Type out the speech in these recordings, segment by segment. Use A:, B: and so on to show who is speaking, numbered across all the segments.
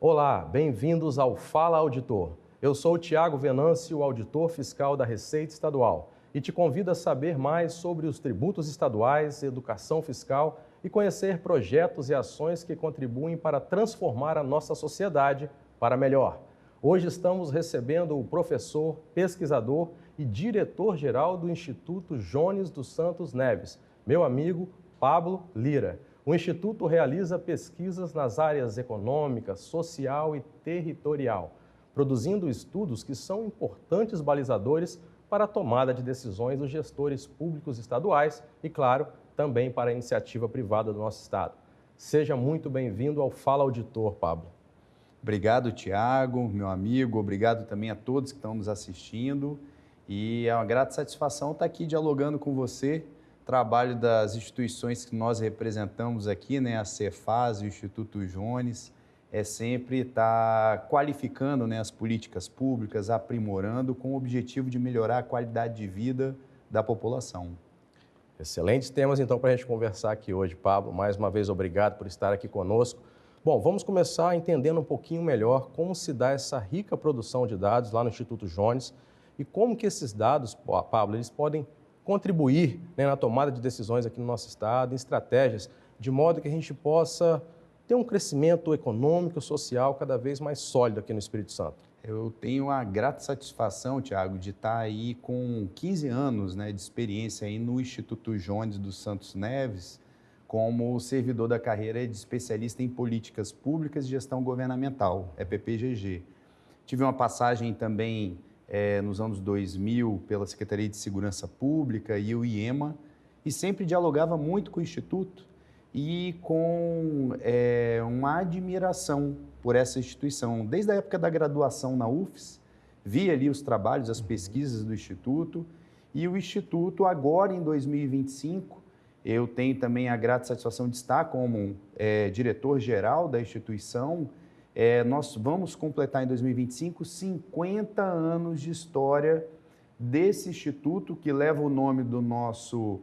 A: Olá, bem-vindos ao Fala Auditor. Eu sou o Tiago Venâncio, auditor fiscal da Receita Estadual, e te convido a saber mais sobre os tributos estaduais, educação fiscal e conhecer projetos e ações que contribuem para transformar a nossa sociedade para melhor. Hoje estamos recebendo o professor, pesquisador e diretor-geral do Instituto Jones dos Santos Neves, meu amigo Pablo Lira. O Instituto realiza pesquisas nas áreas econômica, social e territorial, produzindo estudos que são importantes balizadores para a tomada de decisões dos gestores públicos estaduais e, claro, também para a iniciativa privada do nosso Estado. Seja muito bem-vindo ao Fala Auditor, Pablo.
B: Obrigado, Tiago, meu amigo. Obrigado também a todos que estão nos assistindo. E é uma grata satisfação estar aqui dialogando com você. Trabalho das instituições que nós representamos aqui, né, a Cefaz e o Instituto Jones, é sempre estar qualificando, né, as políticas públicas, aprimorando, com o objetivo de melhorar a qualidade de vida da população.
A: Excelentes temas, então, para a gente conversar aqui hoje, Pablo. Mais uma vez, obrigado por estar aqui conosco. Bom, vamos começar entendendo um pouquinho melhor como se dá essa rica produção de dados lá no Instituto Jones e como que esses dados, Pablo, eles podem contribuir, né, na tomada de decisões aqui no nosso Estado, em estratégias, de modo que a gente possa ter um crescimento econômico e social cada vez mais sólido aqui no Espírito Santo.
B: Eu tenho a grata satisfação, Tiago, de estar aí com 15 anos, né, de experiência aí no Instituto Jones dos Santos Neves, como servidor da carreira de especialista em políticas públicas e gestão governamental, EPPGG. Tive uma passagem também nos anos 2000 pela Secretaria de Segurança Pública e o IEMA, e sempre dialogava muito com o Instituto e com uma admiração por essa instituição. Desde a época da graduação na UFES, vi ali os trabalhos, as pesquisas do Instituto, e o Instituto agora em 2025, eu tenho também a grata satisfação de estar como diretor-geral da instituição. Nós vamos completar em 2025 50 anos de história desse instituto que leva o nome do nosso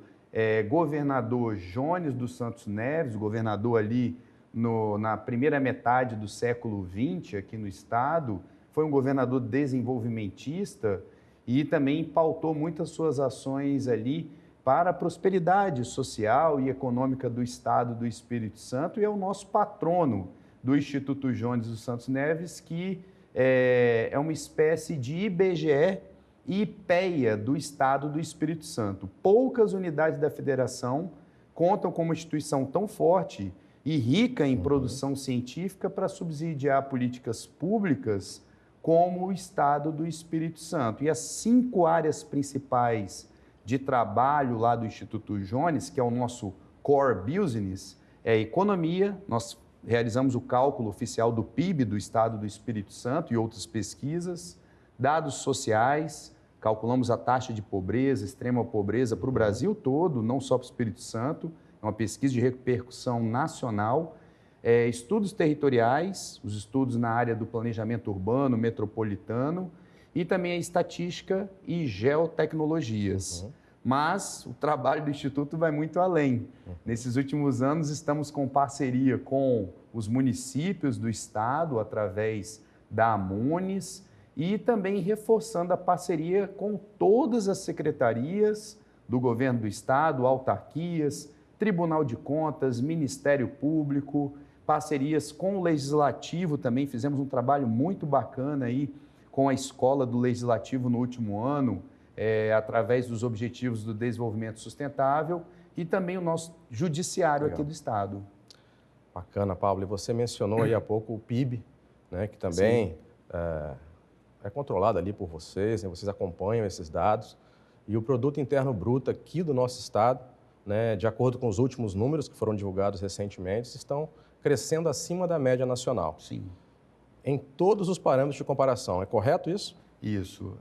B: governador Jones dos Santos Neves, governador ali na primeira metade do século XX aqui no estado. Foi um governador desenvolvimentista e também pautou muitas suas ações ali para a prosperidade social e econômica do estado do Espírito Santo, e é o nosso patrono do Instituto Jones dos Santos Neves, que é uma espécie de IBGE e IPEA do Estado do Espírito Santo. Poucas unidades da federação contam com uma instituição tão forte e rica em produção científica para subsidiar políticas públicas como o Estado do Espírito Santo. E as 5 áreas principais de trabalho lá do Instituto Jones, que é o nosso core business, é economia. Nós realizamos o cálculo oficial do PIB do Estado do Espírito Santo e outras pesquisas, dados sociais, calculamos a taxa de pobreza, extrema pobreza para o Brasil todo, não só para o Espírito Santo, é uma pesquisa de repercussão nacional, estudos territoriais, os estudos na área do planejamento urbano, metropolitano, e também a estatística e geotecnologias. Mas o trabalho do Instituto vai muito além. Nesses últimos anos, estamos com parceria com os municípios do estado, através da Amunis, e também reforçando a parceria com todas as secretarias do governo do estado, autarquias, Tribunal de Contas, Ministério Público, parcerias com o Legislativo também. Fizemos um trabalho muito bacana aí com a Escola do Legislativo no último ano, através dos Objetivos do Desenvolvimento Sustentável, e também o nosso judiciário aqui do estado.
A: Bacana, Pablo. E você mencionou aí há pouco o PIB, né, que também é controlado ali por vocês, né, vocês acompanham esses dados. E o Produto Interno Bruto aqui do nosso estado, né, de acordo com os últimos números que foram divulgados recentemente, estão crescendo acima da média nacional.
B: Sim.
A: Em todos os parâmetros de comparação, é correto isso?
B: Isso.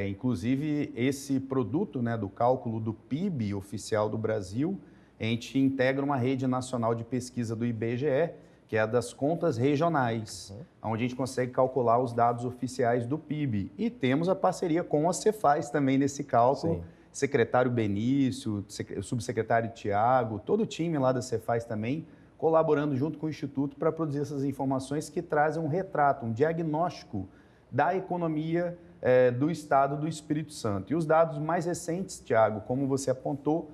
B: Inclusive, esse produto, né, do cálculo do PIB oficial do Brasil, a gente integra uma rede nacional de pesquisa do IBGE, que é a das contas regionais, onde a gente consegue calcular os dados oficiais do PIB. E temos a parceria com a Cefaz também nesse cálculo. Sim. Secretário Benício, o subsecretário Tiago, todo o time lá da Cefaz também colaborando junto com o Instituto para produzir essas informações que trazem um retrato, um diagnóstico da economia do Estado do Espírito Santo. E os dados mais recentes, Tiago, como você apontou,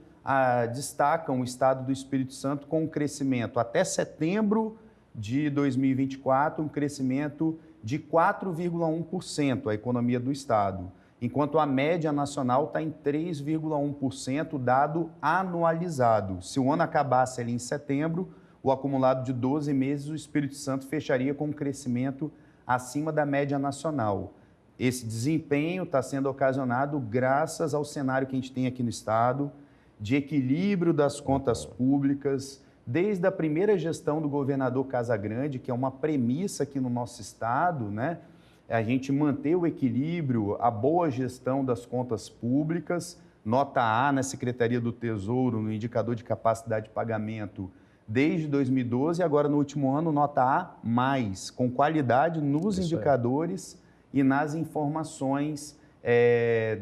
B: destacam o Estado do Espírito Santo com um crescimento até setembro de 2024, um crescimento de 4,1% a economia do Estado, enquanto a média nacional está em 3,1%, dado anualizado. Se o ano acabasse ali em setembro, o acumulado de 12 meses, o Espírito Santo fecharia com um crescimento acima da média nacional. Esse desempenho está sendo ocasionado graças ao cenário que a gente tem aqui no Estado, de equilíbrio das contas públicas, desde a primeira gestão do governador Casagrande, que é uma premissa aqui no nosso Estado, né? A gente manter o equilíbrio, a boa gestão das contas públicas, nota A na Secretaria do Tesouro, no indicador de capacidade de pagamento, desde 2012, e agora no último ano, nota A+, com qualidade nos indicadores e nas informações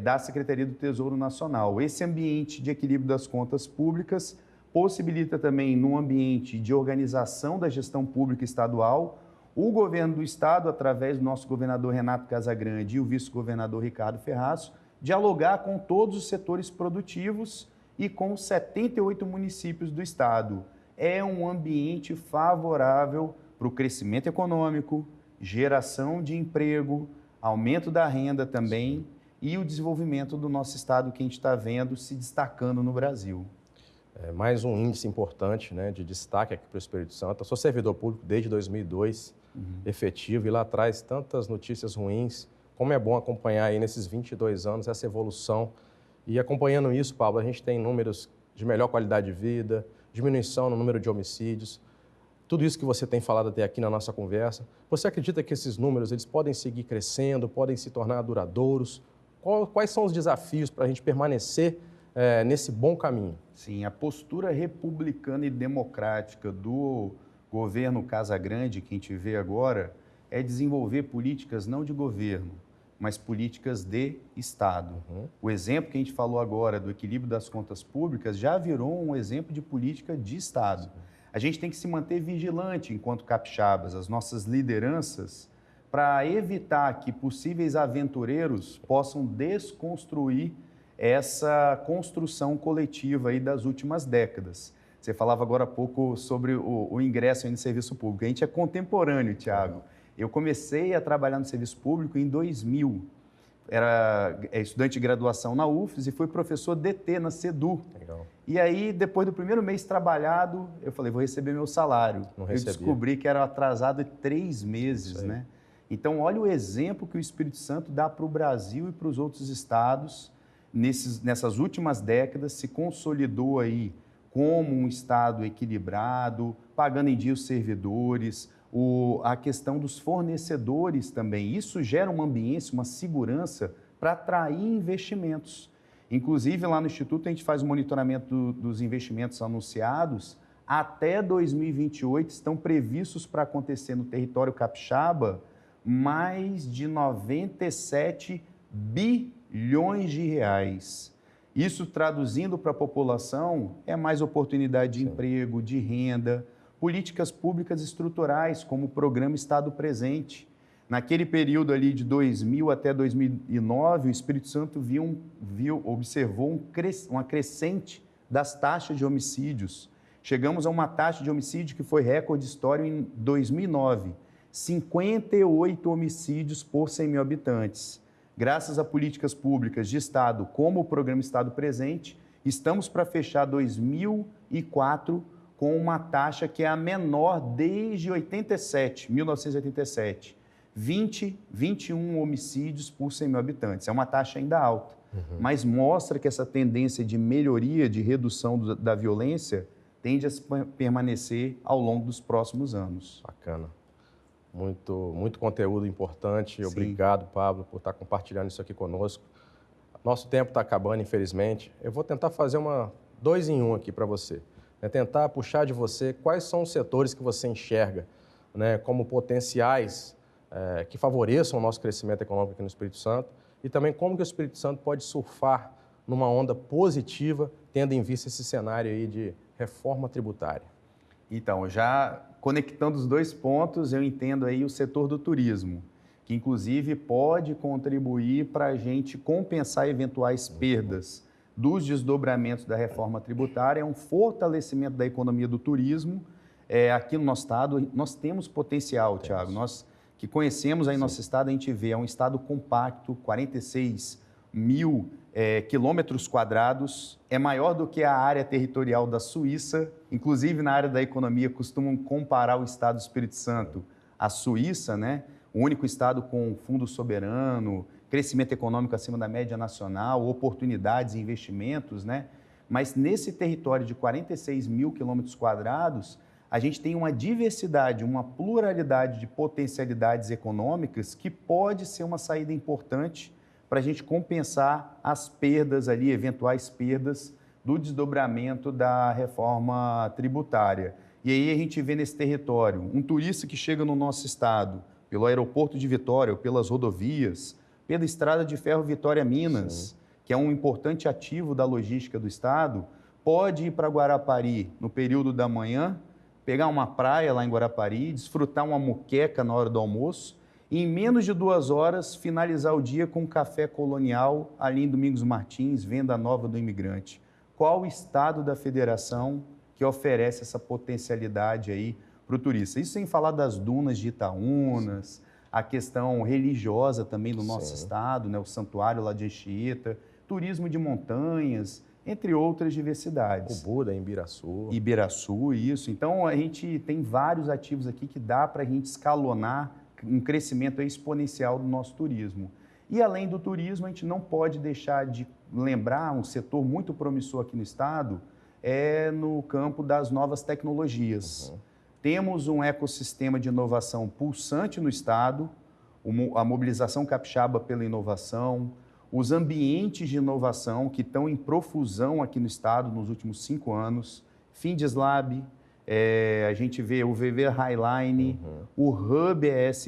B: da Secretaria do Tesouro Nacional. Esse ambiente de equilíbrio das contas públicas possibilita também, num ambiente de organização da gestão pública estadual, o governo do Estado, através do nosso governador Renato Casagrande e o vice-governador Ricardo Ferraz, dialogar com todos os setores produtivos e com 78 municípios do Estado. É um ambiente favorável para o crescimento econômico, geração de emprego, aumento da renda também e o desenvolvimento do nosso Estado que a gente está vendo se destacando no Brasil.
A: Mais um índice importante, né, de destaque aqui para o Espírito Santo. Eu sou servidor público desde 2002, efetivo, e lá traz tantas notícias ruins. Como é bom acompanhar aí nesses 22 anos essa evolução. E acompanhando isso, Pablo, a gente tem números de melhor qualidade de vida, diminuição no número de homicídios, tudo isso que você tem falado até aqui na nossa conversa. Você acredita que esses números eles podem seguir crescendo, podem se tornar duradouros? Quais são os desafios para a gente permanecer nesse bom caminho?
B: Sim, a postura republicana e democrática do governo Casagrande, que a gente vê agora, é desenvolver políticas não de governo, mas políticas de Estado. O exemplo que a gente falou agora do equilíbrio das contas públicas já virou um exemplo de política de Estado. A gente tem que se manter vigilante enquanto capixabas, as nossas lideranças, para evitar que possíveis aventureiros possam desconstruir essa construção coletiva aí das últimas décadas. Você falava agora há pouco sobre o ingresso aí no serviço público. A gente é contemporâneo, Tiago. Eu comecei a trabalhar no serviço público em 2000. Era estudante de graduação na UFES e fui professor DT na SEDU.
A: Legal.
B: E aí, depois do primeiro mês trabalhado, eu falei, vou receber meu salário. Eu descobri que era atrasado de 3 meses, né? Então, olha o exemplo que o Espírito Santo dá para o Brasil e para os outros estados. Nessas últimas décadas, se consolidou aí como um Estado equilibrado, pagando em dia os servidores, a questão dos fornecedores também. Isso gera uma ambiência, uma segurança para atrair investimentos. Inclusive, lá no Instituto, a gente faz o monitoramento dos investimentos anunciados. Até 2028, estão previstos para acontecer no território capixaba mais de 97 bilhões de reais. Isso, traduzindo para a população, é mais oportunidade de emprego, de renda, políticas públicas estruturais, como o Programa Estado Presente. Naquele período ali de 2000 até 2009, o Espírito Santo observou uma crescente das taxas de homicídios. Chegamos a uma taxa de homicídio que foi recorde histórico em 2009, 58 homicídios por 100 mil habitantes. Graças a políticas públicas de Estado, como o Programa Estado Presente, estamos para fechar 2004 com uma taxa que é a menor desde 1987. 21 homicídios por 100 mil habitantes. É uma taxa ainda alta, mas mostra que essa tendência de melhoria, de redução da violência, tende a permanecer ao longo dos próximos anos.
A: Bacana. Muito conteúdo importante. Sim. Obrigado, Pablo, por estar compartilhando isso aqui conosco. Nosso tempo está acabando, infelizmente. Eu vou tentar fazer 2 em 1 aqui para você. Tentar puxar de você quais são os setores que você enxerga, né, como potenciais que favoreçam o nosso crescimento econômico aqui no Espírito Santo e também como que o Espírito Santo pode surfar numa onda positiva, tendo em vista esse cenário aí de reforma tributária.
B: Então, já conectando os dois pontos, eu entendo aí o setor do turismo, que inclusive pode contribuir para a gente compensar eventuais perdas dos desdobramentos da reforma tributária, é um fortalecimento da economia do turismo. Aqui no nosso estado, nós temos potencial, Thiago. Nós que conhecemos aí nosso estado, a gente vê, é um estado compacto, 46 mil quilômetros quadrados, é maior do que a área territorial da Suíça. Inclusive, na área da economia, costumam comparar o estado do Espírito Santo à Suíça, né? O único estado com fundo soberano, crescimento econômico acima da média nacional, oportunidades e investimentos, né? Mas nesse território de 46 mil quilômetros quadrados, a gente tem uma diversidade, uma pluralidade de potencialidades econômicas que pode ser uma saída importante para a gente compensar as perdas ali, eventuais perdas do desdobramento da reforma tributária. E aí a gente vê nesse território um turista que chega no nosso estado pelo aeroporto de Vitória, ou pelas rodovias, pela estrada de ferro Vitória-Minas, que é um importante ativo da logística do estado, pode ir para Guarapari no período da manhã, pegar uma praia lá em Guarapari, desfrutar uma moqueca na hora do almoço e em menos de 2 horas finalizar o dia com um café colonial ali em Domingos Martins, venda nova do imigrante. Qual o estado da federação que oferece essa potencialidade aí para o turista? Isso sem falar das dunas de Itaúnas, a questão religiosa também do nosso estado, né? O santuário lá de Anchieta, turismo de montanhas, entre outras diversidades.
A: O Buda, em Ibiraçu.
B: Ibiraçu, isso. Então, a gente tem vários ativos aqui que dá para a gente escalonar um crescimento exponencial do nosso turismo. E, além do turismo, a gente não pode deixar de lembrar um setor muito promissor aqui no estado, no campo das novas tecnologias. Temos um ecossistema de inovação pulsante no estado, a mobilização capixaba pela inovação, os ambientes de inovação que estão em profusão aqui no estado nos últimos 5 anos, FindesLab, a gente vê o VV Highline, o Hub ES+,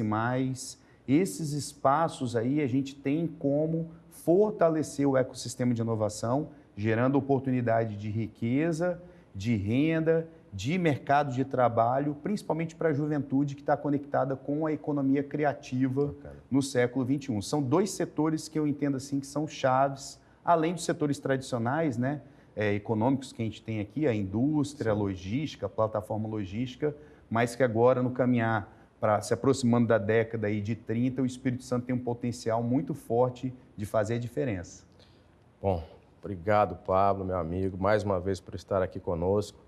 B: esses espaços aí a gente tem como fortalecer o ecossistema de inovação, gerando oportunidade de riqueza, de renda, de mercado de trabalho, principalmente para a juventude que está conectada com a economia criativa no século XXI. São 2 setores que eu entendo assim que são chaves, além dos setores tradicionais, né, econômicos que a gente tem aqui, a indústria, a logística, a plataforma logística, mas que agora no caminhar para se aproximando da década aí de 30, o Espírito Santo tem um potencial muito forte de fazer a diferença.
A: Bom, obrigado, Pablo, meu amigo, mais uma vez por estar aqui conosco.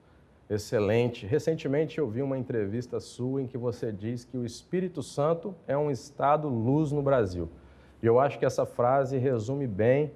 A: Excelente. Recentemente eu vi uma entrevista sua em que você diz que o Espírito Santo é um estado luz no Brasil. E eu acho que essa frase resume bem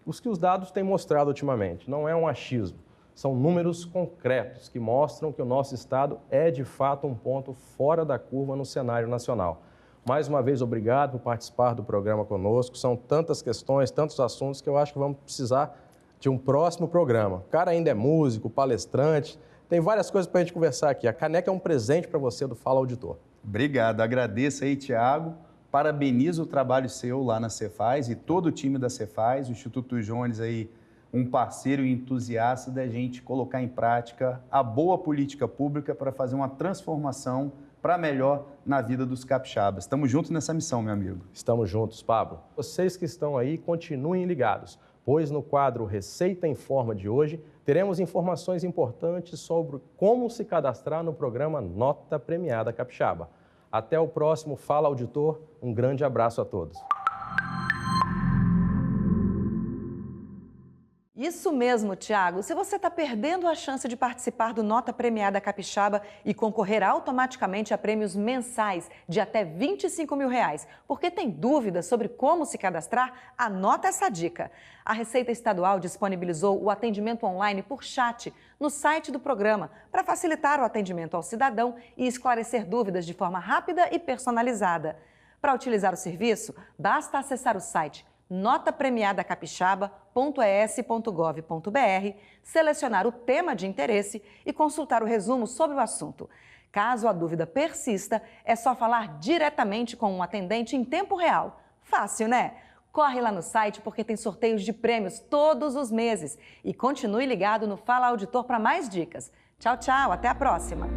A: os que os dados têm mostrado ultimamente. Não é um achismo, são números concretos que mostram que o nosso estado é de fato um ponto fora da curva no cenário nacional. Mais uma vez, obrigado por participar do programa conosco. São tantas questões, tantos assuntos que eu acho que vamos precisar de um próximo programa. O cara ainda é músico, palestrante, tem várias coisas para a gente conversar aqui. A caneca é um presente para você do Fala Auditor.
B: Obrigado, agradeço aí, Thiago. Parabenizo o trabalho seu lá na Cefaz e todo o time da Cefaz, o Instituto Jones aí, um parceiro e entusiasta da gente colocar em prática a boa política pública para fazer uma transformação para melhor na vida dos capixabas. Estamos juntos nessa missão, meu amigo.
A: Estamos juntos, Pablo. Vocês que estão aí, continuem ligados, pois no quadro Receita em Forma de hoje, teremos informações importantes sobre como se cadastrar no programa Nota Premiada Capixaba. Até o próximo Fala Auditor, um grande abraço a todos.
C: Isso mesmo, Thiago. Se você está perdendo a chance de participar do Nota Premiada Capixaba e concorrer automaticamente a prêmios mensais de até R$25 mil, porque tem dúvidas sobre como se cadastrar, anota essa dica. A Receita Estadual disponibilizou o atendimento online por chat no site do programa para facilitar o atendimento ao cidadão e esclarecer dúvidas de forma rápida e personalizada. Para utilizar o serviço, basta acessar o site notapremiadacapixaba.es.gov.br, selecionar o tema de interesse e consultar o resumo sobre o assunto. Caso a dúvida persista, é só falar diretamente com um atendente em tempo real. Fácil, né? Corre lá no site porque tem sorteios de prêmios todos os meses. E continue ligado no Fala Auditor para mais dicas. Tchau, tchau, até a próxima!